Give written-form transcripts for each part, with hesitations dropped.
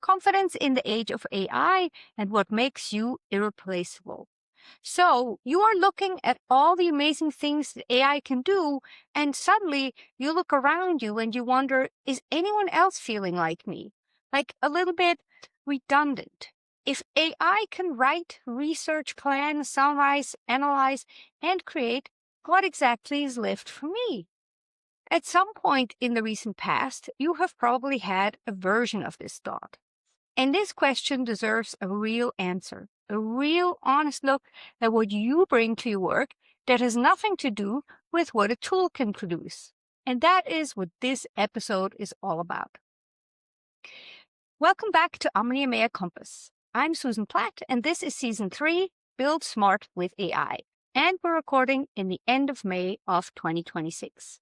confidence in the age of AI, and what makes you irreplaceable. So you are looking at all the amazing things that AI can do, and suddenly you look around you and you wonder, is anyone else feeling like me? Like a little bit redundant. If AI can write, research, plan, summarize, analyze, and create, what exactly is left for me? At some point in the recent past, you have probably had a version of this thought. And this question deserves a real answer, a real honest look at what you bring to your work that has nothing to do with what a tool can produce. And that is what this episode is all about. Welcome back to Omnia Mea Compass. I'm Susan Platt, and this is Season 3, Build Smart with AI. And we're recording in the end of May of 2026.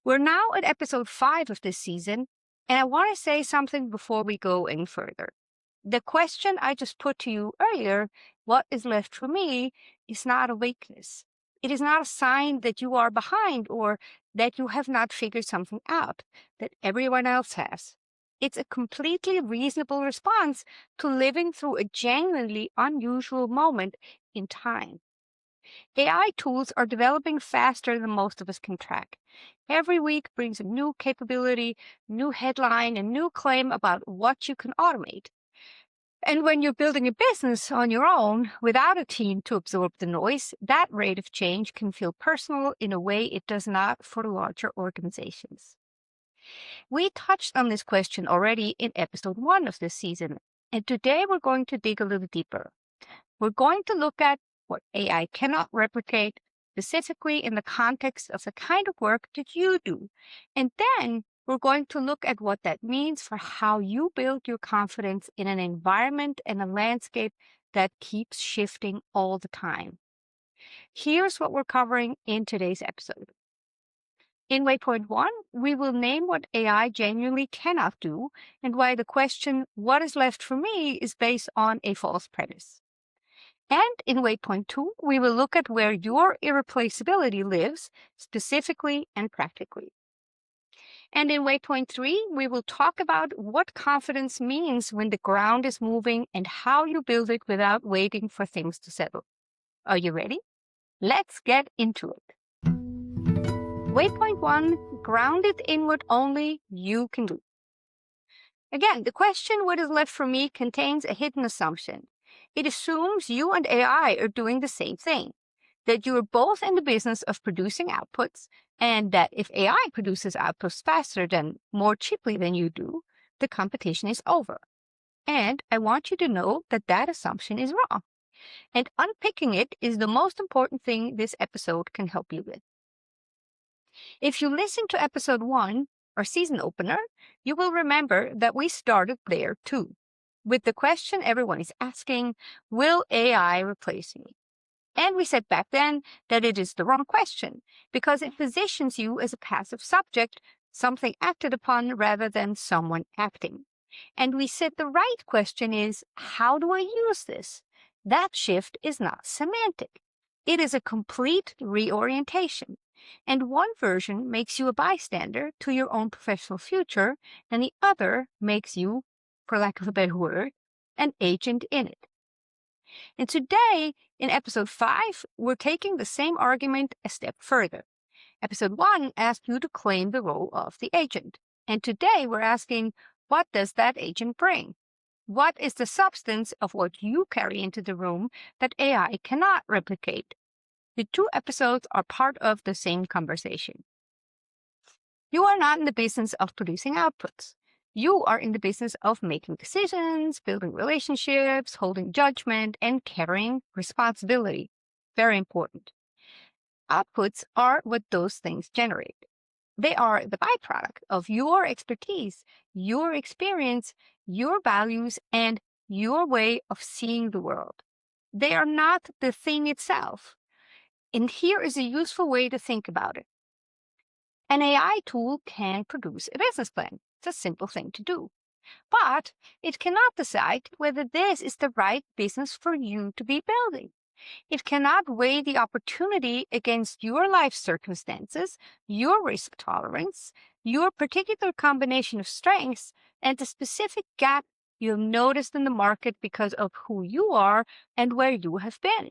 We're now at episode 5 of this season, and I want to say something before we go any further. The question I just put to you earlier, what is left for me, is not a weakness. It is not a sign that you are behind or that you have not figured something out that everyone else has. It's a completely reasonable response to living through a genuinely unusual moment in time. AI tools are developing faster than most of us can track. Every week brings a new capability, new headline, and new claim about what you can automate. And when you're building a business on your own without a team to absorb the noise, that rate of change can feel personal in a way it does not for larger organizations. We touched on this question already in episode 1 of this season, and today we're going to dig a little deeper. We're going to look at what AI cannot replicate, specifically in the context of the kind of work that you do. And then we're going to look at what that means for how you build your confidence in an environment and a landscape that keeps shifting all the time. Here's what we're covering in today's episode. In Waypoint 1, we will name what AI genuinely cannot do and why the question, what is left for me, is based on a false premise. And in Waypoint 2, we will look at where your irreplaceability lives, specifically and practically. And in Waypoint 3, we will talk about what confidence means when the ground is moving and how you build it without waiting for things to settle. Are you ready? Let's get into it. Waypoint 1, grounded in what only you can do. Again, the question, what is left for me, contains a hidden assumption. It assumes you and AI are doing the same thing, that you are both in the business of producing outputs, and that if AI produces outputs faster than more cheaply than you do, the competition is over. And I want you to know that that assumption is wrong. And unpicking it is the most important thing this episode can help you with. If you listen to episode 1, our season opener, you will remember that we started there too, with the question everyone is asking, will AI replace me? And we said back then that it is the wrong question because it positions you as a passive subject, something acted upon rather than someone acting. And we said the right question is, how do I use this? That shift is not semantic. It is a complete reorientation. And one version makes you a bystander to your own professional future, and the other makes you, for lack of a better word, an agent in it. And today, in episode 5, we're taking the same argument a step further. Episode 1 asked you to claim the role of the agent. And today we're asking, what does that agent bring? What is the substance of what you carry into the room that AI cannot replicate? The 2 episodes are part of the same conversation. You are not in the business of producing outputs. You are in the business of making decisions, building relationships, holding judgment, and carrying responsibility. Very important. Outputs are what those things generate. They are the byproduct of your expertise, your experience, your values, and your way of seeing the world. They are not the thing itself. And here is a useful way to think about it. An AI tool can produce a business plan. It's a simple thing to do. But it cannot decide whether this is the right business for you to be building. It cannot weigh the opportunity against your life circumstances, your risk tolerance, your particular combination of strengths, and the specific gap you have noticed in the market because of who you are and where you have been.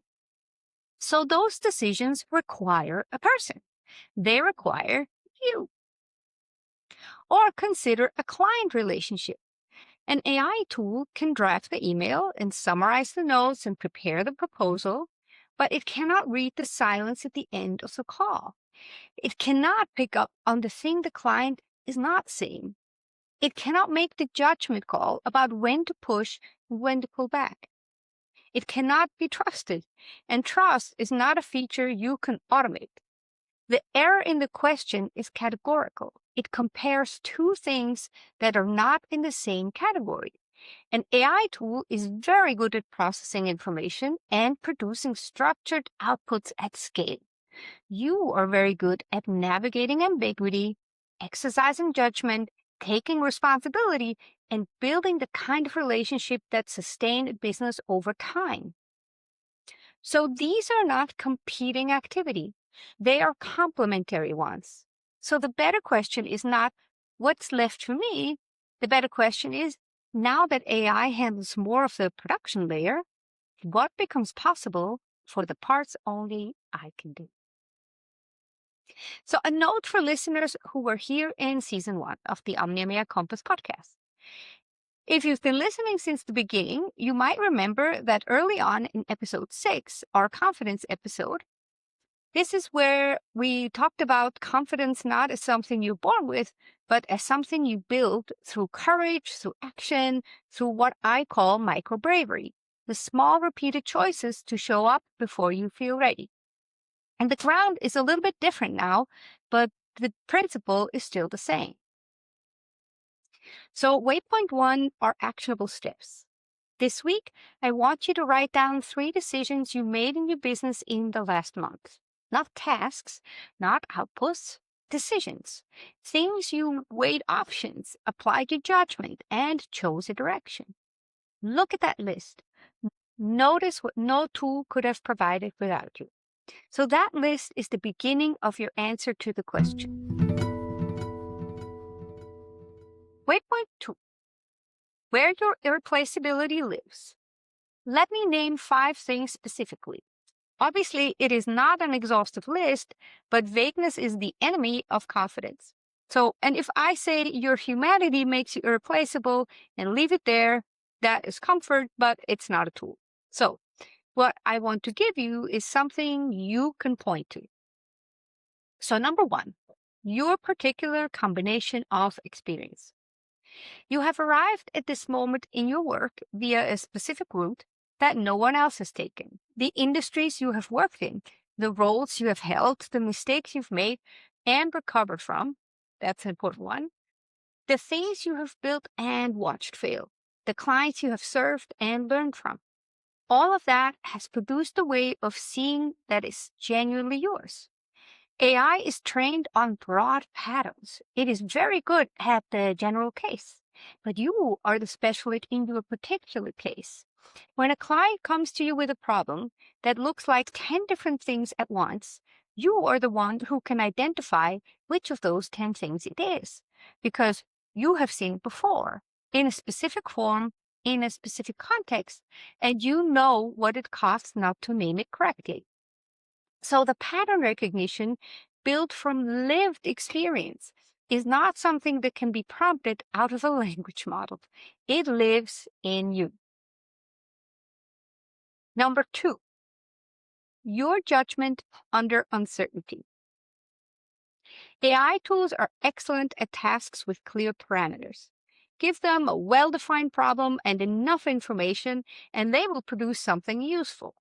So those decisions require a person. They require you. Or consider a client relationship. An AI tool can draft the email and summarize the notes and prepare the proposal, but it cannot read the silence at the end of the call. It cannot pick up on the thing the client is not saying. It cannot make the judgment call about when to push and when to pull back. It cannot be trusted, and trust is not a feature you can automate. The error in the question is categorical. It compares two things that are not in the same category. An AI tool is very good at processing information and producing structured outputs at scale. You are very good at navigating ambiguity, exercising judgment, taking responsibility, and building the kind of relationship that sustain a business over time. So these are not competing activity. They are complementary ones. So the better question is not what's left for me. The better question is, now that AI handles more of the production layer, what becomes possible for the parts only I can do? So a note for listeners who were here in season 1 of the Omnia Compass podcast. If you've been listening since the beginning, you might remember that early on in episode 6, our confidence episode, this is where we talked about confidence not as something you're born with, but as something you build through courage, through action, through what I call micro bravery, the small repeated choices to show up before you feel ready. And the ground is a little bit different now, but the principle is still the same. So waypoint 1 are actionable steps. This week, I want you to write down 3 decisions you made in your business in the last month. Not tasks, not outputs, decisions. Things you weighed options, applied your judgment, and chose a direction. Look at that list. Notice what no tool could have provided without you. So that list is the beginning of your answer to the question. Waypoint 2. Where your irreplaceability lives. Let me name 5 things specifically. Obviously, it is not an exhaustive list, but vagueness is the enemy of confidence. So, and if I say your humanity makes you irreplaceable and leave it there, that is comfort, but it's not a tool. So, what I want to give you is something you can point to. So, number 1, your particular combination of experience. You have arrived at this moment in your work via a specific route that no one else has taken. The industries you have worked in, the roles you have held, the mistakes you've made and recovered from, that's an important one. The things you have built and watched fail, the clients you have served and learned from. All of that has produced a way of seeing that is genuinely yours. AI is trained on broad patterns. It is very good at the general case, but you are the specialist in your particular case. When a client comes to you with a problem that looks like 10 different things at once, you are the one who can identify which of those 10 things it is, because you have seen it before in a specific form, in a specific context, and you know what it costs not to name it correctly. So the pattern recognition built from lived experience is not something that can be prompted out of a language model. It lives in you. Number 2, your judgment under uncertainty. AI tools are excellent at tasks with clear parameters. Give them a well-defined problem and enough information, and they will produce something useful.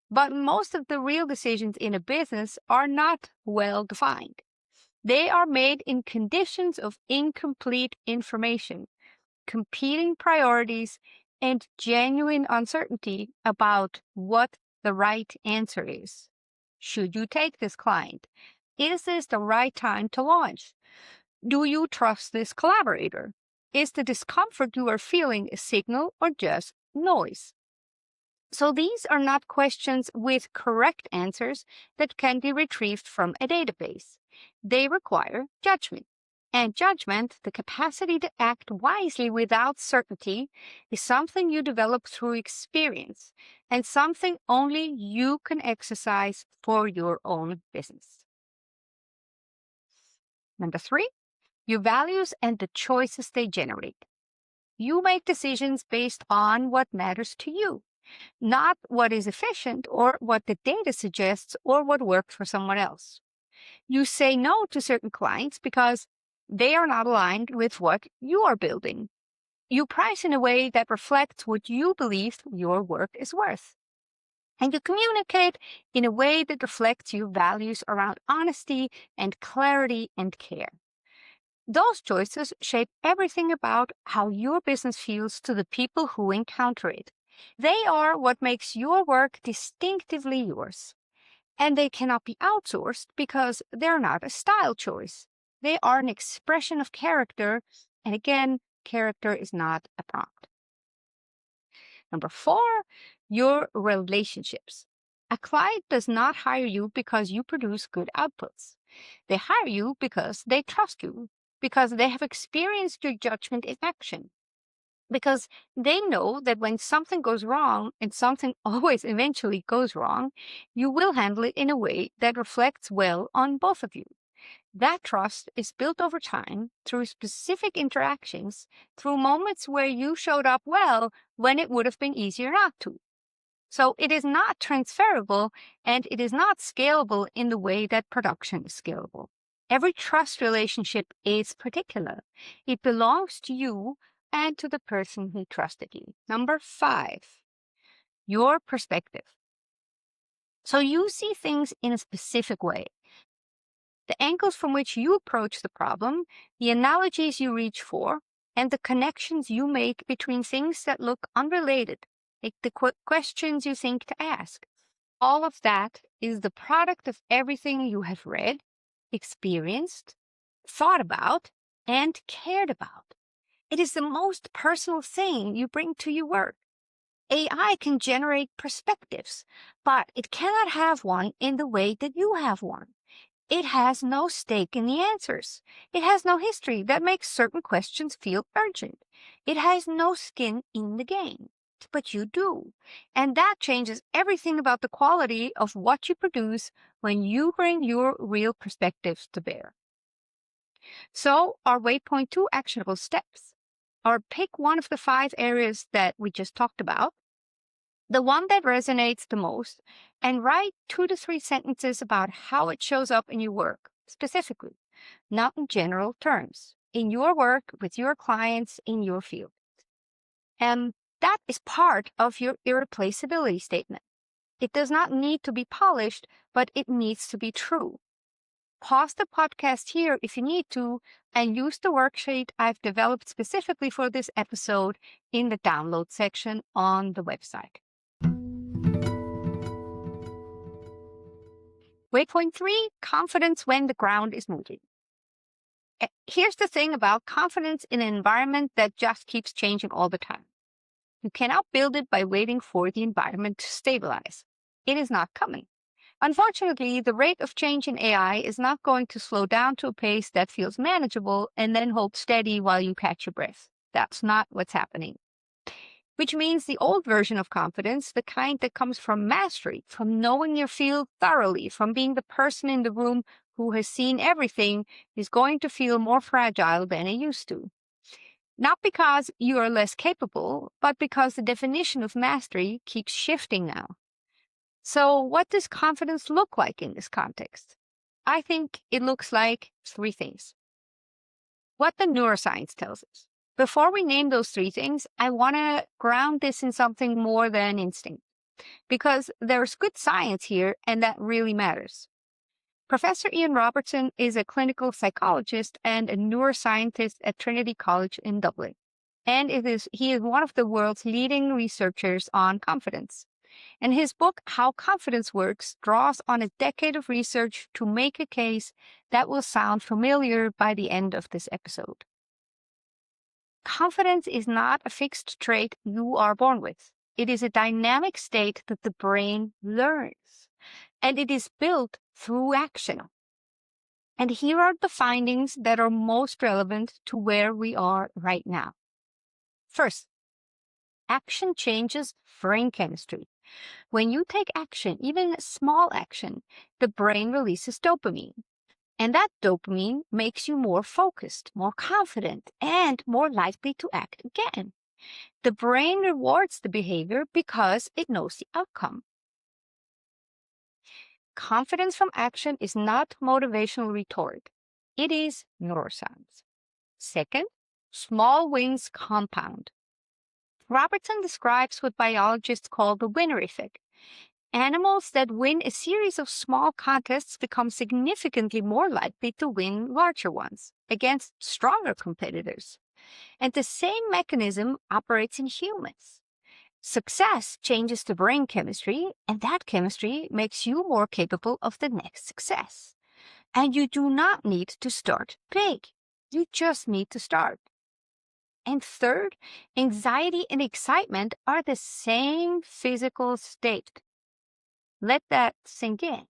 But most of the real decisions in a business are not well-defined. They are made in conditions of incomplete information, competing priorities, and genuine uncertainty about what the right answer is. Should you take this client? Is this the right time to launch? Do you trust this collaborator? Is the discomfort you are feeling a signal or just noise? So these are not questions with correct answers that can be retrieved from a database. They require judgment. And judgment, the capacity to act wisely without certainty, is something you develop through experience and something only you can exercise for your own business. Number 3, your values and the choices they generate. You make decisions based on what matters to you, not what is efficient or what the data suggests or what worked for someone else. You say no to certain clients because they are not aligned with what you are building. You price in a way that reflects what you believe your work is worth. And you communicate in a way that reflects your values around honesty and clarity and care. Those choices shape everything about how your business feels to the people who encounter it. They are what makes your work distinctively yours. And they cannot be outsourced because they're not a style choice. They are an expression of character. And again, character is not a prompt. Number 4, your relationships. A client does not hire you because you produce good outputs. They hire you because they trust you, because they have experienced your judgment in action, because they know that when something goes wrong, and something always eventually goes wrong, you will handle it in a way that reflects well on both of you. That trust is built over time through specific interactions, through moments where you showed up well when it would have been easier not to. So it is not transferable and it is not scalable in the way that production is scalable. Every trust relationship is particular. It belongs to you and to the person who trusted you. Number 5, your perspective. So you see things in a specific way. The angles from which you approach the problem, the analogies you reach for, and the connections you make between things that look unrelated, like the questions you think to ask. All of that is the product of everything you have read, experienced, thought about, and cared about. It is the most personal thing you bring to your work. AI can generate perspectives, but it cannot have one in the way that you have one. It has no stake in the answers. It has no history that makes certain questions feel urgent. It has no skin in the game, but you do. And that changes everything about the quality of what you produce when you bring your real perspectives to bear. So our Waypoint 2 actionable steps are: pick one of the 5 areas that we just talked about, the one that resonates the most, and write 2 to 3 sentences about how it shows up in your work, specifically, not in general terms, in your work, with your clients, in your field. And that is part of your irreplaceability statement. It does not need to be polished, but it needs to be true. Pause the podcast here if you need to, and use the worksheet I've developed specifically for this episode in the download section on the website. Waypoint 3, confidence when the ground is moving. Here's the thing about confidence in an environment that just keeps changing all the time. You cannot build it by waiting for the environment to stabilize. It is not coming. Unfortunately, the rate of change in AI is not going to slow down to a pace that feels manageable and then hold steady while you catch your breath. That's not what's happening. Which means the old version of confidence, the kind that comes from mastery, from knowing your field thoroughly, from being the person in the room who has seen everything, is going to feel more fragile than it used to. Not because you are less capable, but because the definition of mastery keeps shifting now. So what does confidence look like in this context? I think it looks like 3 things. What the neuroscience tells us. Before we name those 3 things, I want to ground this in something more than instinct, because there's good science here and that really matters. Professor Ian Robertson is a clinical psychologist and a neuroscientist at Trinity College in Dublin. And he is one of the world's leading researchers on confidence. And his book, How Confidence Works, draws on a decade of research to make a case that will sound familiar by the end of this episode. Confidence is not a fixed trait you are born with. It is a dynamic state that the brain learns, and it is built through action. And here are the findings that are most relevant to where we are right now. First, action changes brain chemistry. When you take action, even a small action, the brain releases dopamine. And that dopamine makes you more focused, more confident, and more likely to act again. The brain rewards the behavior because it knows the outcome. Confidence from action is not motivational rhetoric. It is neuroscience. Second, small wins compound. Robertson describes what biologists call the winner effect. Animals that win a series of small contests become significantly more likely to win larger ones against stronger competitors. And the same mechanism operates in humans. Success changes the brain chemistry, and that chemistry makes you more capable of the next success. And you do not need to start big. You just need to start. And third, anxiety and excitement are the same physical state. Let that sink in.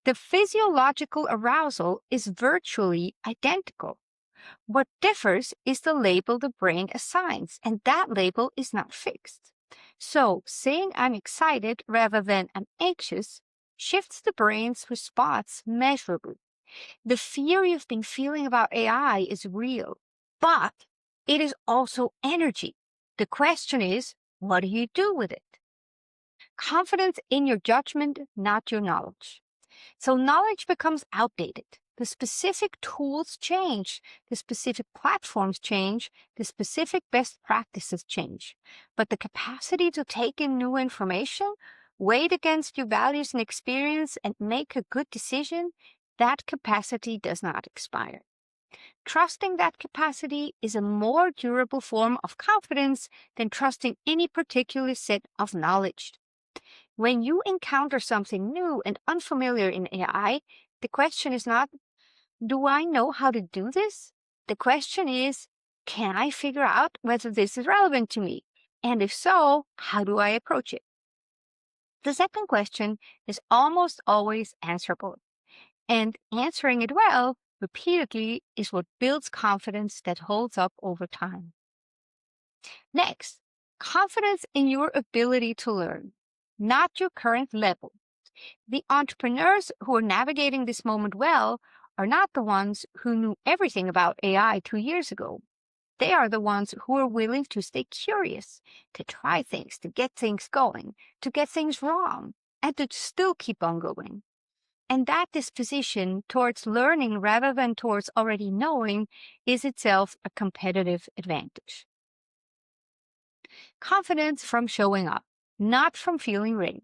The physiological arousal is virtually identical. What differs is the label the brain assigns, and that label is not fixed. So, saying I'm excited rather than I'm anxious shifts the brain's response measurably. The fear you've been feeling about AI is real, but it is also energy. The question is, what do you do with it? Confidence in your judgment, not your knowledge. So knowledge becomes outdated. The specific tools change, the specific platforms change, the specific best practices change. But the capacity to take in new information, weigh it against your values and experience, and make a good decision, that capacity does not expire. Trusting that capacity is a more durable form of confidence than trusting any particular set of knowledge. When you encounter something new and unfamiliar in AI, the question is not, do I know how to do this? The question is, can I figure out whether this is relevant to me? And if so, how do I approach it? The second question is almost always answerable. And answering it well, repeatedly, is what builds confidence that holds up over time. Next, confidence in your ability to learn, not your current level. The entrepreneurs who are navigating this moment well are not the ones who knew everything about AI 2 years ago. They are the ones who are willing to stay curious, to try things, to get things going, to get things wrong, and to still keep on going. And that disposition towards learning rather than towards already knowing is itself a competitive advantage. Confidence from showing up, not from feeling ready.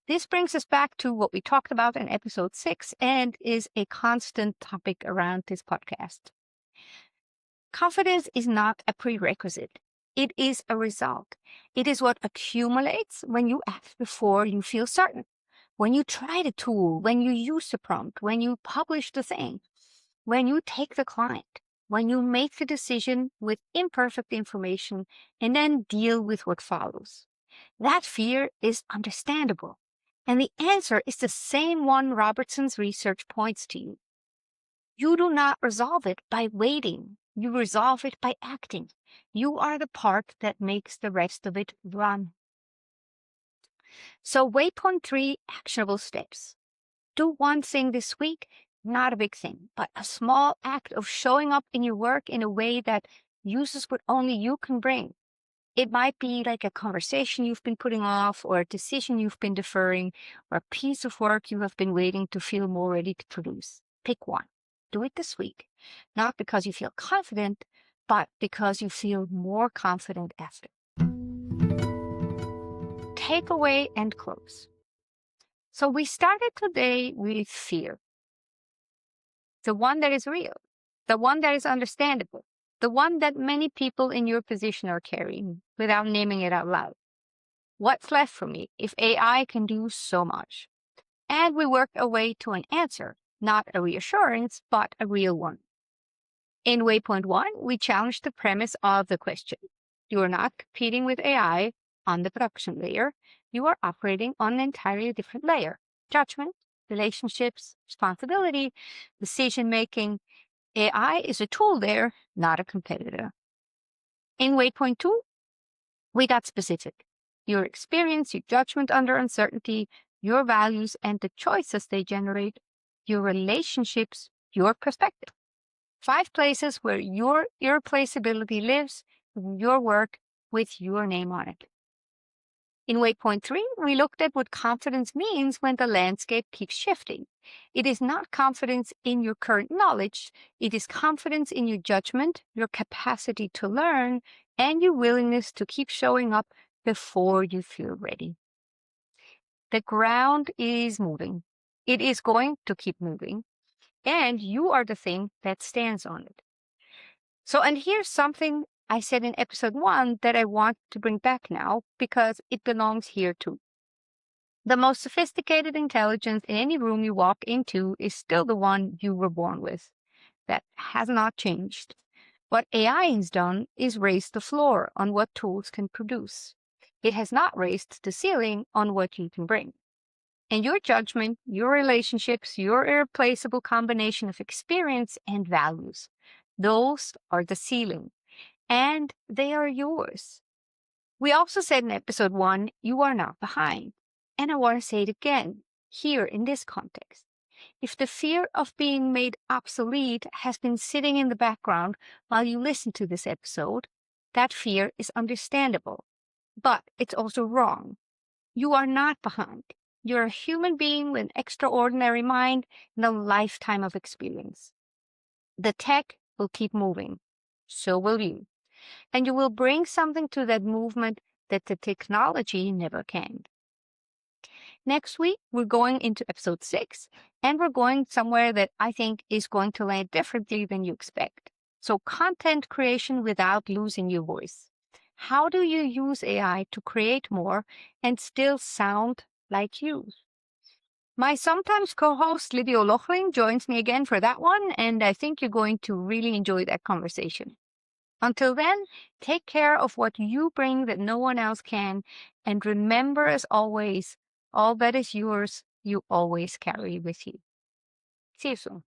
This brings us back to what we talked about in episode 6 and is a constant topic around this podcast. Confidence is not a prerequisite. It is a result. It is what accumulates when you act before you feel certain. When you try the tool, when you use the prompt, when you publish the thing, when you take the client, when you make the decision with imperfect information and then deal with what follows. That fear is understandable. And the answer is the same one Robertson's research points to you. You do not resolve it by waiting. You resolve it by acting. You are the part that makes the rest of it run. So Waypoint 3 actionable steps. Do one thing this week, not a big thing, but a small act of showing up in your work in a way that uses what only you can bring. It might be like a conversation you've been putting off, or a decision you've been deferring, or a piece of work you have been waiting to feel more ready to produce. Pick one. Do it this week, not because you feel confident, but because you feel more confident after. Takeaway and close. So we started today with fear. The one that is real, the one that is understandable, the one that many people in your position are carrying without naming it out loud. What's left for me if AI can do so much? And we worked our way to an answer, not a reassurance, but a real one. In Waypoint 1, we challenged the premise of the question. You are not competing with AI on the production layer. You are operating on an entirely different layer, judgment, relationships, responsibility, decision-making. AI is a tool there, not a competitor. In Waypoint 2, we got specific. Your experience, your judgment under uncertainty, your values, and the choices they generate, your relationships, your perspective. 5 places where your irreplaceability lives, your work with your name on it. In Waypoint 3, we looked at what confidence means when the landscape keeps shifting. It is not confidence in your current knowledge. It is confidence in your judgment, your capacity to learn, and your willingness to keep showing up before you feel ready. The ground is moving. It is going to keep moving, and you are the thing that stands on it. And here's something I said in episode 1 that I want to bring back now because it belongs here too. The most sophisticated intelligence in any room you walk into is still the one you were born with. That has not changed. What AI has done is raise the floor on what tools can produce. It has not raised the ceiling on what you can bring. And your judgment, your relationships, your irreplaceable combination of experience and values, those are the ceiling. And they are yours. We also said in episode 1, you are not behind. And I want to say it again, here in this context. If the fear of being made obsolete has been sitting in the background while you listen to this episode, that fear is understandable. But it's also wrong. You are not behind. You're a human being with an extraordinary mind and a lifetime of experience. The tech will keep moving. So will you. And you will bring something to that movement that the technology never can. Next week, we're going into episode 6, and we're going somewhere that I think is going to land differently than you expect. So content creation without losing your voice. How do you use AI to create more and still sound like you? My sometimes co-host Libby O'Loughlin joins me again for that one, and I think you're going to really enjoy that conversation. Until then, take care of what you bring that no one else can, and remember, as always, all that is yours, you always carry with you. See you soon.